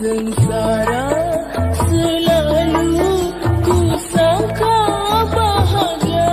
Sengsara selalu ku sangka bahagia.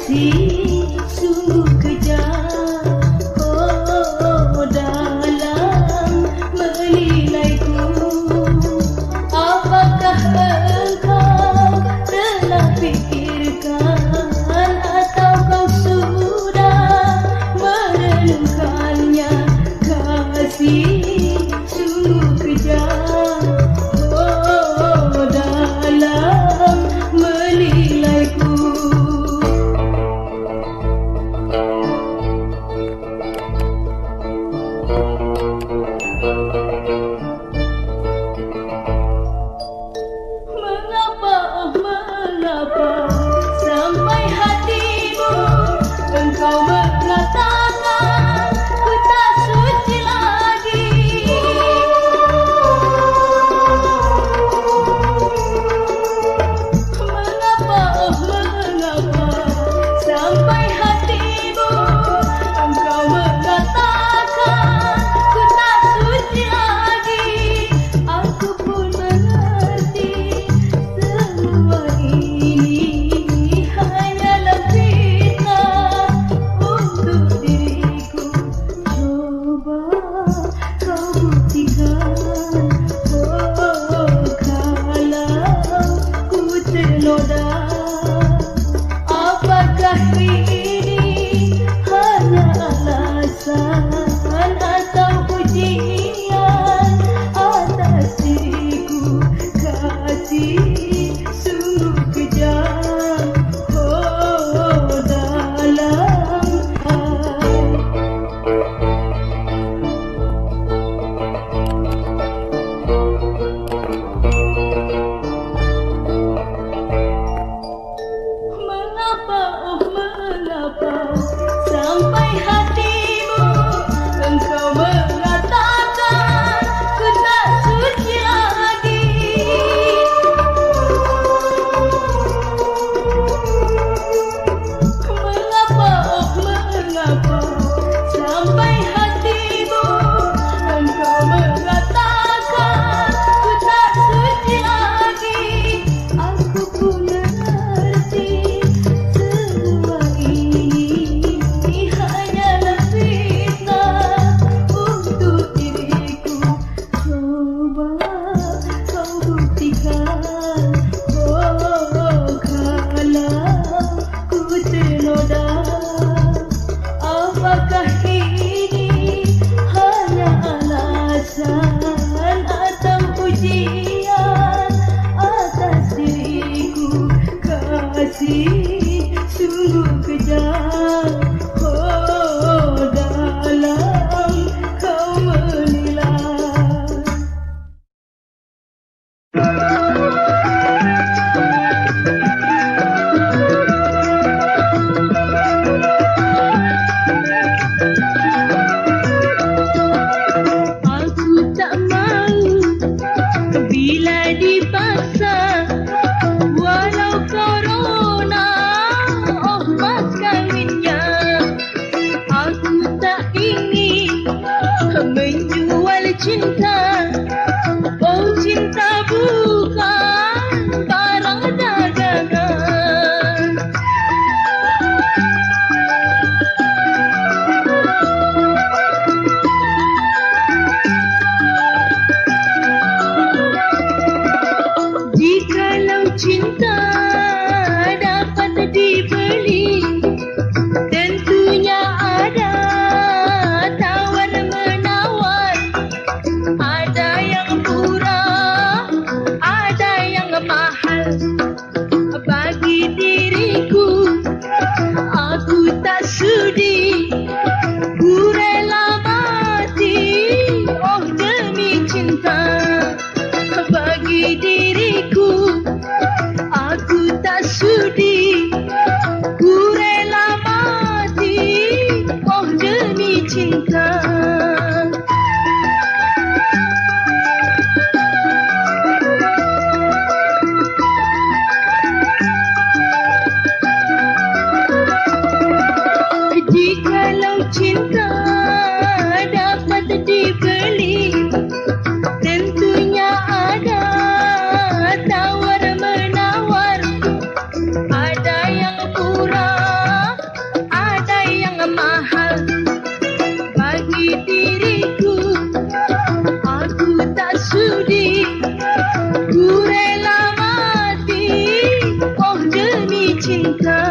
Kasih sungguh kejam, oh dalam menilaiku. Apakah engkau telah pikirkan atau kau sudah merenungkannya? Kasih sungguh kejam, oh dalam menilaiku. Mengapa, oh mengapa sampai hatimu engkau mengatakan ku tak suci lagi? Mengapa, oh mengapa sampai hatimu engkau mengatakan ku tak suci lagi? Aku pun mengerti semua ini hanyalah fitnah untuk diriku. Coba kau buktikan, oh kalau ku ternoda. Apakah ini hanya alasan atau pujian atas diriku? Kasih sungguh kejam, oh dalam mengapa, oh mengapa sampai hatimu engkau mengatakan ku tak suci lagi? Mengapa, oh mengapa sampai hatimu engkau mengatakan ku tak suci lagi? Aku pun mengerti semua ini hanyalah fitnah untuk diriku. Coba kau buktikan, oh kalau ku ternoda. Apakah ini hanya alasan atau pujian atas diriku? Kasih sungguh kejam, oh dalam kau menilai. Aku tak mau bila dipaksa, walau corona, oh mas kawinnya. Aku tak ingin menjual cinta, oh cinta bukan barang dagangan. Jikalau cinta dapat dibeli, tentunya ada tawar-menawar. Ada yang murah, ada yang mahal. Bagi diriku, aku tak sudi, ku rela mati, oh demi cinta. Bagi diriku, aku tak sudi, ku rela mati, oh demi cinta. Jikalau cinta dapat dibeli, tentunya ada tawar-menawar. Ada yang murah, ada yang mahal. Bagi diriku, aku tak sudi, ku rela mati, oh demi cinta.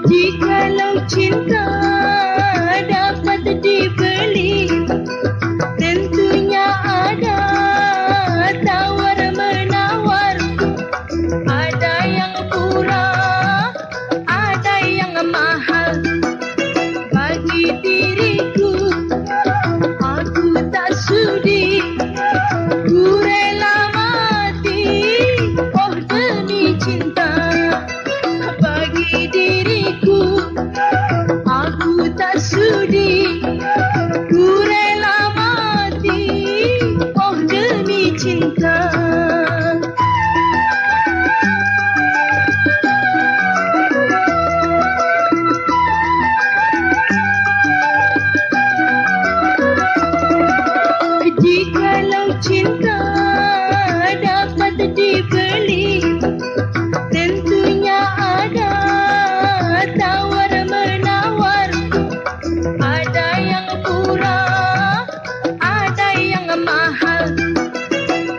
Jikalau cinta dapat dibeli, tentunya ada tawar-menawar. Ada yang murah, ada yang mahal. Bagi diriku, aku tak sudi, ku rela mati, oh demi cinta. Bagi diriku, aku tak sudi, ku rela mati, oh demi cinta. Jikalau cinta dapat dibeli, tentunya ada tawar-menawar. Ada yang murah, ada yang mahal.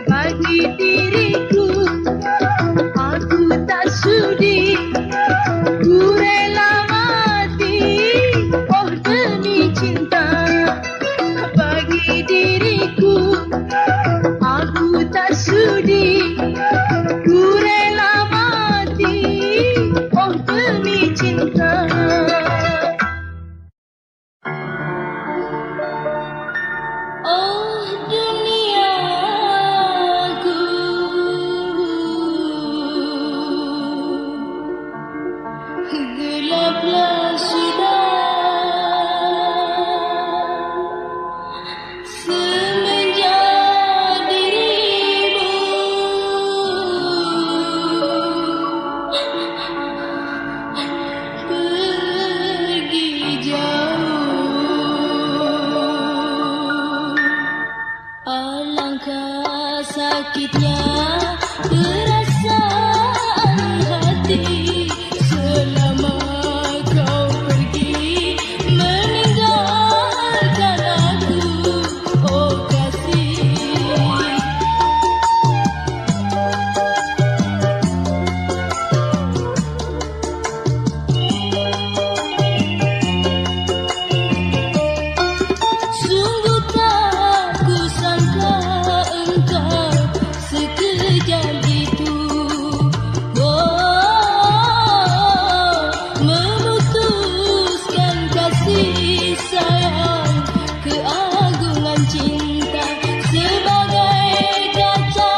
Bagi diriku, aku tak sudi, ku rela mati, oh demi cinta. Bagi diriku, aku tak sudi, ku rela mati, oh demi cinta. Oh duniaku, gelaplah sudah semenjak dirimu pergi jauh. Alangkah sakitnya perasaan hati selama kau pergi meninggalkan aku, oh kasih. Sungguh tak kusangka engkau sekejam itu, oh, memutuskan kasih sayang, keagungan cinta sebagai kaca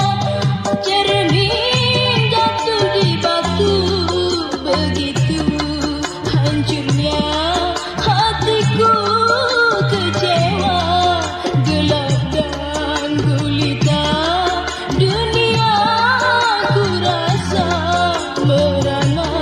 cermin jatuh di batu. Begitu hancurnya hatiku, kecewa, gelap dan gulita. Dunia ku rasa merana.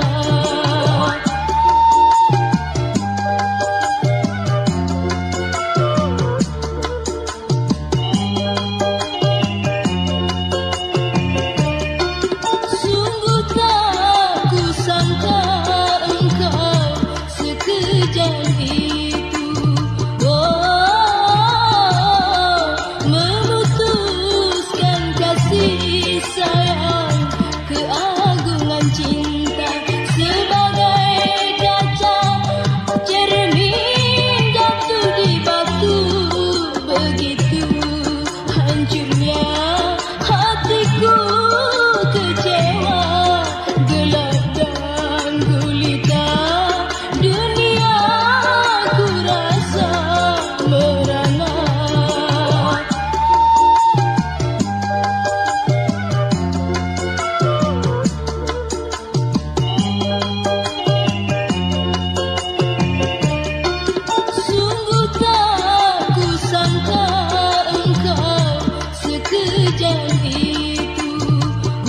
sangka engkau sekejam itu,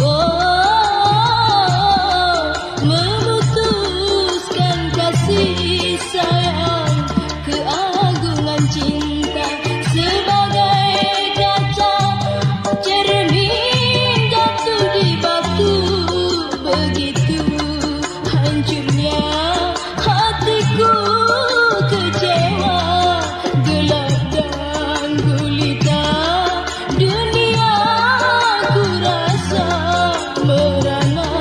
oh, memutuskan kasih sayang, keagungan cinta sebagai kaca cermin jatuh di batu. Begitu hancurnya hatiku, kecewa, gelap dan gulita, dunia ku rasa merana.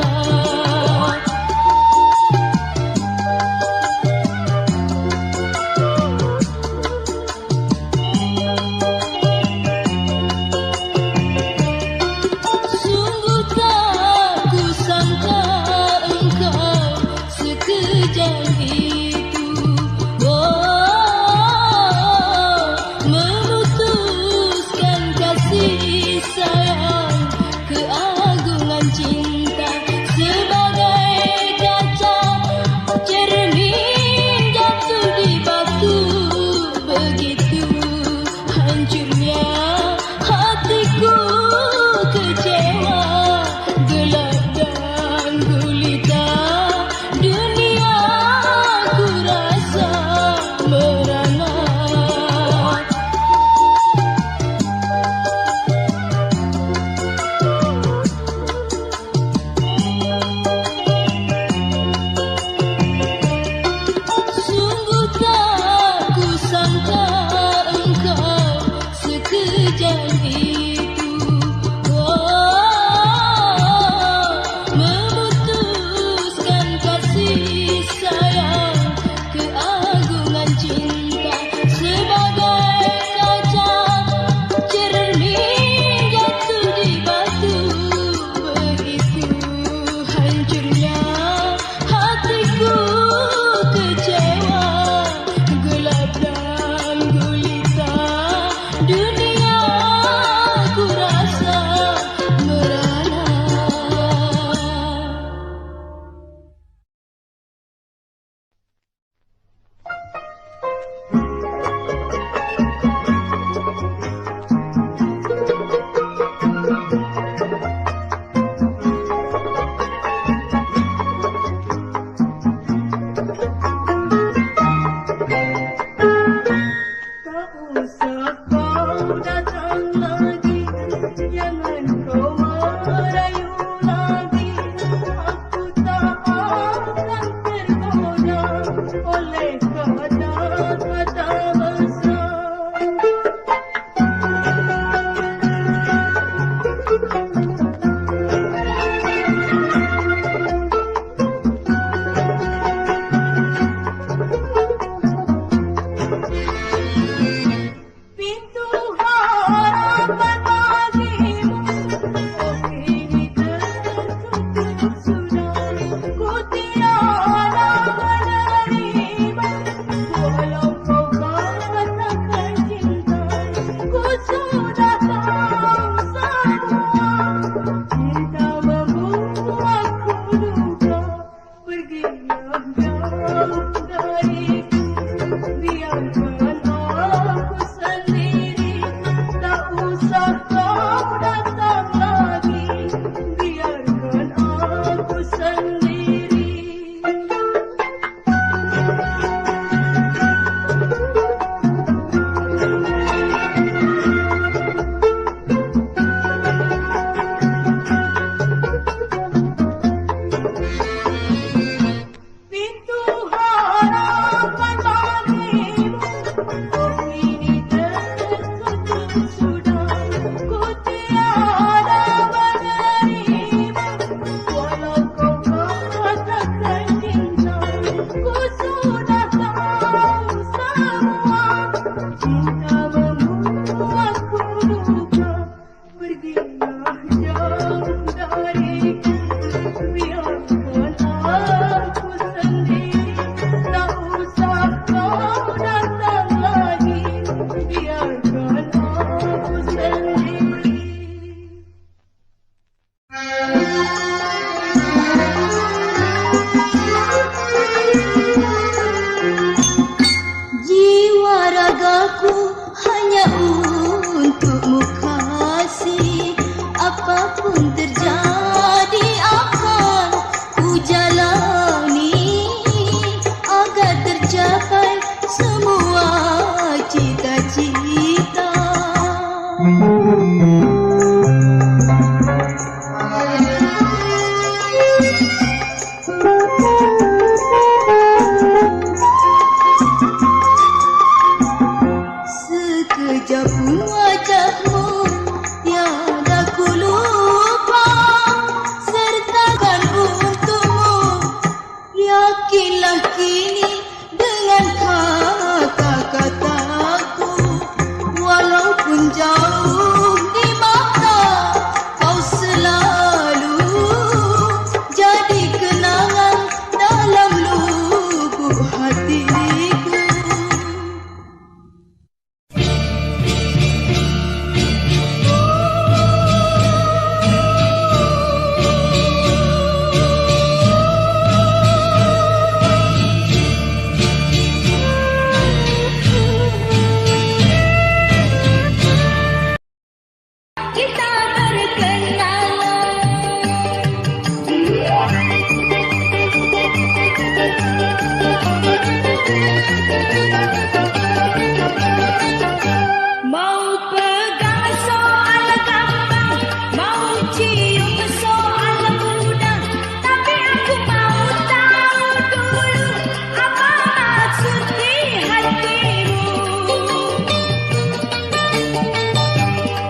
Sungguh tak ku sangka engkau sekejam itu, oh, memutuskan kasih sayang, keagungan cinta sebagai kaca cermin jatuh di batu. Begitu hancurnya hatiku, kecewa, gelap dan gulita, dunia ku rasa merana. Sungguh tak ku sangka engkau sekejam itu, oh, memutuskan kasih sayang, keagungan cinta sebagai kaca cermin jatuh di batu. Begitu hancurnya hatiku, kecewa, gelap dan gulita, dunia ku rasa merana. Tak usah kau datang lagi, jangan kau merayu lagi. Aku tak akan tergoda oleh kata-kata mesra. Pintu hati wajahmu tiada ku lupa, sertakan untukmu. Yakinlah kini dengan kata-kataku, walaupun jauh di mata, kau selalu jadi kenangan dalam lubuk hatiku. Kita berkenalan. Mau pegang soal gampang, mau cium soal mudah, tapi aku mau tahu dulu apa maksud di hatimu.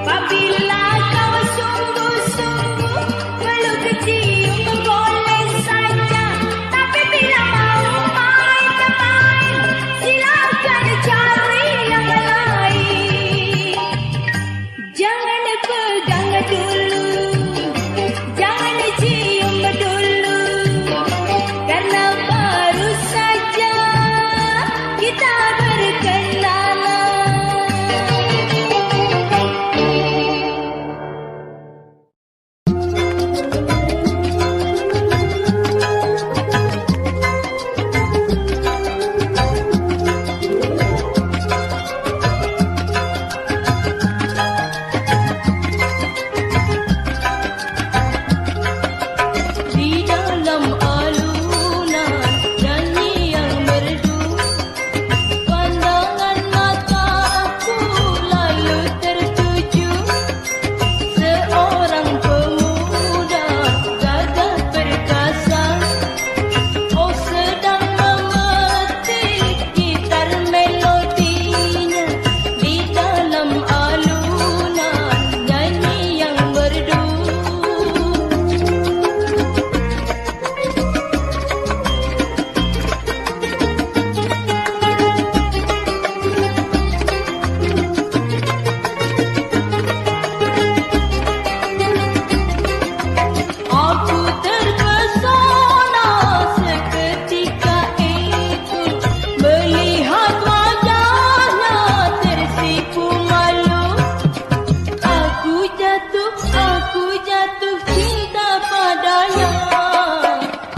Apabila kau sungguh-sungguh peluk cium boleh saja, tapi bila mau main-main silakan cari yang lain. Jangan pegang dulu, jangan cium dulu, karena baru saja kita berkenalan. Di dalam alunan nyanyi yang merdu, pandangan mataku lalu tertuju seorang pemuda gagah perkasa. Oh, sedang memetik gitar melodinya di dalam alunan nyanyi yang merdu. Aku terpesona seketika itu melihat wajahnya tersipu malu. Aku jatuh cinta padanya.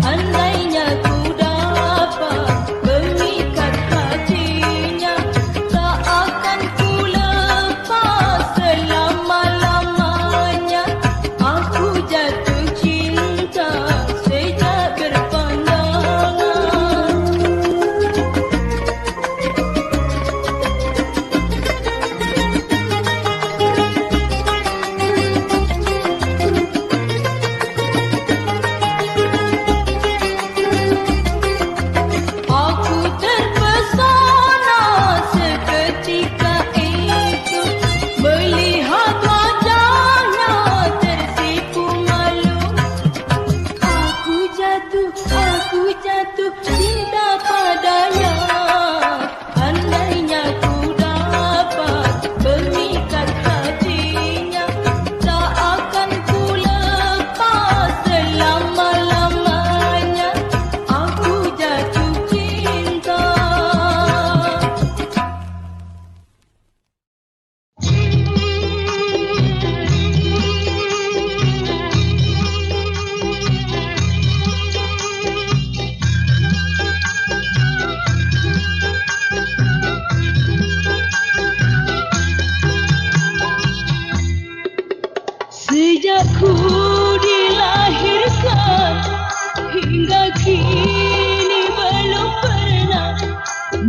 Andainya ku dapat mengikat hatinya, tak akan ku lepas selama-lamanya. Aku jatuh cinta sejak berpandangan. Aku terpesona seketika itu melihat wajahnya tersipu malu. Aku jatuh cinta padanya. Andainya ku dapat mengikat hatinya, tak akan ku lepas selama-lamanya. Aku jatuh cinta. Sejak ku dilahirkan hingga kini belum pernah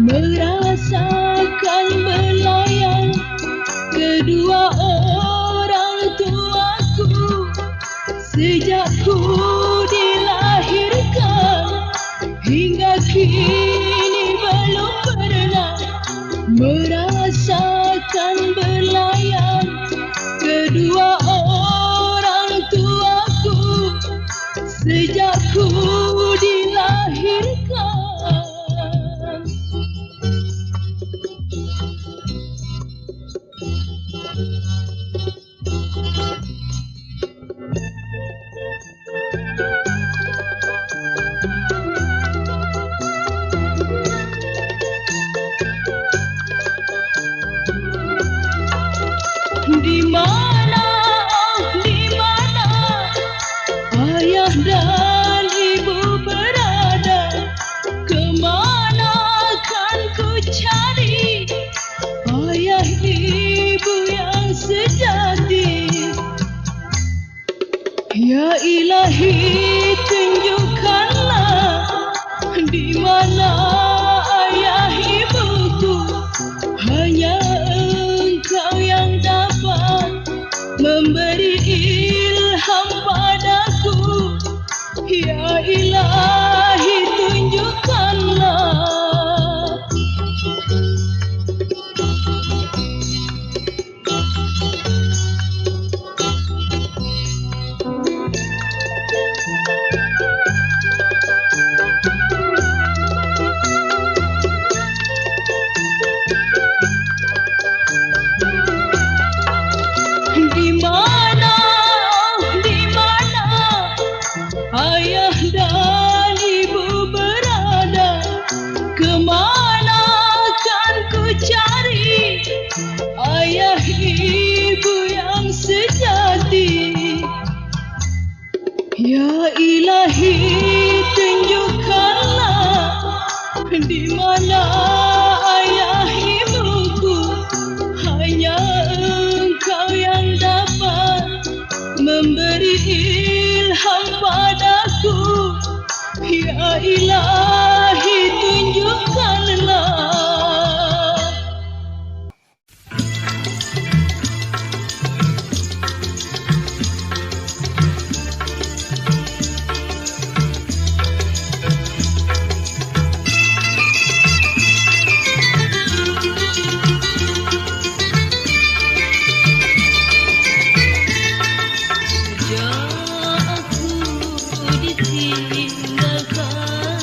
merasakan belayan kedua orang tuaku. Sejak ku dilahirkan hingga kini belum pernah merasakan belayan Di mana, di mana ayah dan ibu berada? Kemana kan ku cari ayah ibu yang sejati? Ya Ilahi, tunjukkanlah di mana ayah ibuku. Hanya Engkau yang dapat memberi ilham padaku. Ya Ilahi, tunjukkanlah. Di mana, di mana ayah dan ibu berada? Kemana kan ku cari ayah ibu yang sejati? Ya Ilahi, tunjukkanlah di mana ayah ibuku. Hanya Engkau yang dapat memberi ilham padaku. Ya Ilahi, tunjukkanlah. Sejak aku ditinggalkan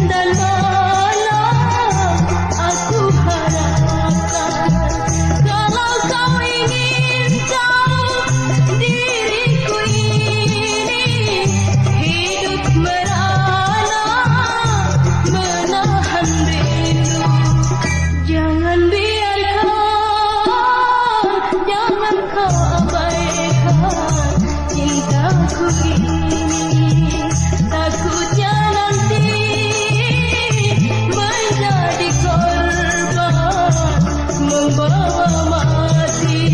dan malam aku harapkan. Kalau kau ingin tahu diriku ini hidup merana menahan rindu. Jangan biarkan, jangan kau abaikan cintaku ini. Takutnya nanti menjadi korban membawa mati.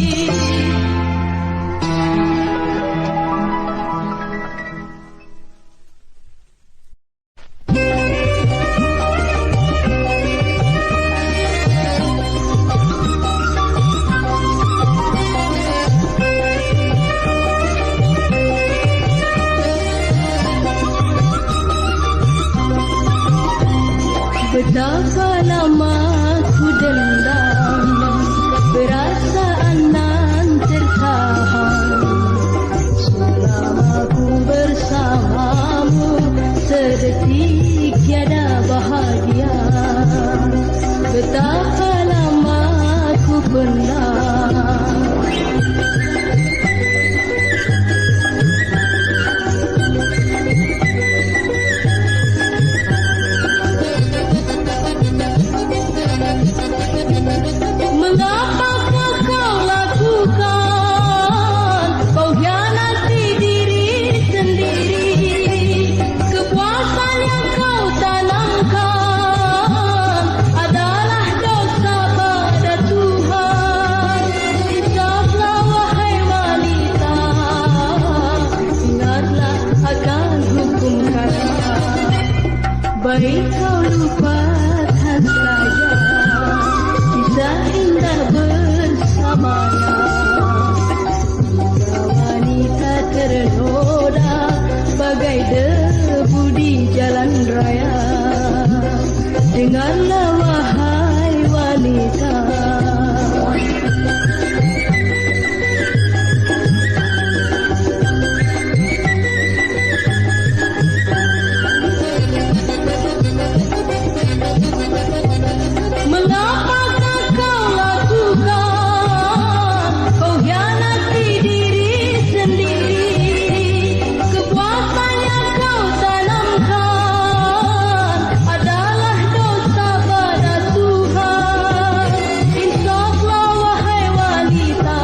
Betapa lama ku dendam perasaan nan tertahan. Selama ku bersamamu sedetik tiada bahagia. Betapa lama ku pendam. Mengapakah kau lakukan? Kau hianati diri sendiri. Kepuasan yang kau tanamkan adalah dosa pada Tuhan. Insaflah wahai wanita, ingatlah akan hukum kata. Baik kau lupakan saja kisah indah bersamanya. Jika wanita ternoda bagai debu di jalan raya, dengarlah wahai wanita. Mengapakah kau lakukan? Kau hianati diri sendiri. Kepuasan yang kau tanamkan adalah dosa pada Tuhan. Insaflah wahai wanita,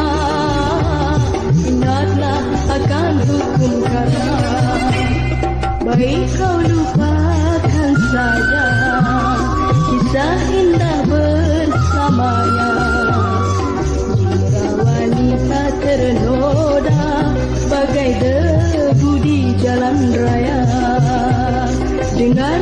ingatlah akan hukum kata. Baik kau lupakan saja kisah indah bersamanya. Jika wanita ternoda bagai debu di jalan raya, dengar